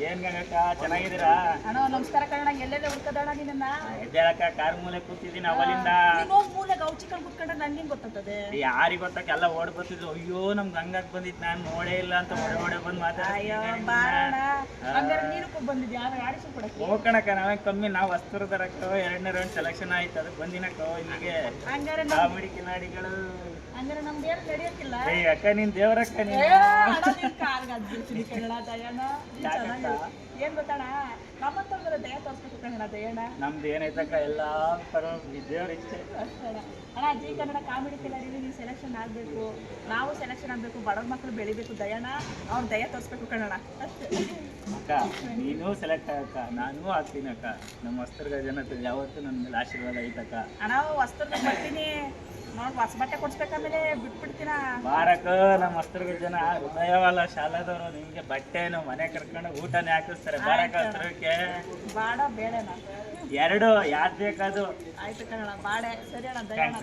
ಏನ್ ಗಂಗಕ್ಕ ಚೆನ್ನಾಗಿದ್ದೀರಾ? ಅಣ್ಣ ನಮಸ್ಕಾರ ಕಣ, ಎಲ್ಲೆಲ್ಲ ಹುಡ್ಕದಣ್ಣ ನಿನ್ನ? ಎದ್ದೇಳಕ್ಕ ಕಾರ್ ಮೂಲೆ ಕೂತಿದ್ದೀನಿ ಅವಲಿಂದ. ಹೋಗಿ ಮೂಲೆ ಗೌಚಿಕಲ್ ಕುತ್ಕೊಂಡ್ರೆ ನನ್ಗೇನ್ ಗೊತ್ತಾಗ್ತದೆ? ಯಾರಿಗ್ ಗೊತ್ತಕ್ಕ ಎಲ್ಲ ಓಡ್ ಬರ್ತಿದ್ರು. ಅಯ್ಯೋ ನಮ್ ಗಂಗಕ್ ಬಂದಿತ್ತು, ನಾನ್ ನೋಡೇ ಇಲ್ಲ ಅಂತ ಓಡೆ ಬಂದ್ ಅಯ್ಯೋ ಬಾರಣ್ಣ, ಹಂಗಾರೆ ನೀರು ಬಂದಿದ್ಯಾ? ಆಡಿಸಿ ಕೊಡಕ್ಕೆ ಹೋಗಣಕ್ಕ. ನಾವೇ ಕಮ್ಮಿ, ನಾವು ವಸ್ತ್ರದರಕ್ಕ 2ನೇ ರೌಂಡ್ ಸೆಲೆಕ್ಷನ್ ಆಯ್ತು, ಅದಕ್ಕೆ ಬಂದಿನಕ್ಕ ಇಲ್ಲಿಗೆ. ಹಂಗಾರೆ ಕಾಮಿಡಿ ಕಿಲಾಡಿಗಳು. ಹಂಗಾರೆ ನಮ್ದು ಏನು ನಡೆಯಕ್ಕಿಲ್ಲ. ಅಕ್ಕ ನೀನ್ ದೇವರಕ್ಕ ನೀನು. ಏನ್ ಗೊತ್ತಣ್ಣ, ನಮ್ಮಂತವ್ರ ದಯ ತೋರಿಸ್ಬೇಕು ಕನ್ನಡ ದಯಣ್ಣ. ನಮ್ದು ಏನೈತಕ್ಕ ಎಲ್ಲ ದೇವ್ರ ಇಚ್ಛೆ ಅಷ್ಟೇ ಅಣ್ಣ. ಜಿ ಕನ್ನಡ ಕಾಮಿಡಿ ಕಿಲಾಡಿಲಿ ನೀವು ಸೆಲೆಕ್ಷನ್ ಆಗಬೇಕು, ನಾವು ಸೆಲೆಕ್ಷನ್ ಆಗಬೇಕು, ಬಡವ್ರ ಮಕ್ಕಳು ಬೆಳಿಬೇಕು ದಯಣ್ಣ, ಅವ್ರ ದಯ ತೋರಿಸ್ಬೇಕು ಕನ್ನಡ ಅಷ್ಟೇ. ಅಕ್ಕ ನೀನು ಸೆಲೆಕ್ಟ್ ಆಗಕ್ಕ, ನಾನು ಆಗ್ತೀನಿ ಅಕ್ಕ. ನಮ್ಮ ವಸ್ತ್ರಗ ಜನತೆ ಯಾವತ್ತೂ ನನ್ನ ಮೇಲೆ ಆಶೀರ್ವಾದ ಐತಕ್ಕ. ಅಣ್ಣ ವಸ್ತ್ರ ಬರ್ತೀನಿ ನೋಡಿ, ಹೊಸ ಬಟ್ಟೆ ಕೊಡ್ಸ್ಬೇಕಾದ್ಮೇಲೆ ಬಿಟ್ಬಿಡ್ತೀನ. ಬಾರಕ್ಕ, ನಮ್ಮ ವಸ್ತ್ರಗ ಜನ ಹೃದಯವಲ್ಲ ಶಾಲಾದವರು, ನಿಮ್ಗೆ ಬಟ್ಟೆನು ಮನೆ ಕರ್ಕೊಂಡು ಊಟನೇ ಹಾಕಿಸ್ತಾರೆ. ಬಾರಕ್ಕ ವಸ್ತ್ರಕ್ಕೆ. ಬಾಡ ಬೇಡಣ್ಣ, ಎರಡು ಯಾವ್ದು ಬೇಕಾದ್ರು ಆಯ್ತು ಕನ್ನಡ ಬಾಡೆ. ಸರಿ ಅಣ್ಣ, ದಯಣ್ಣ.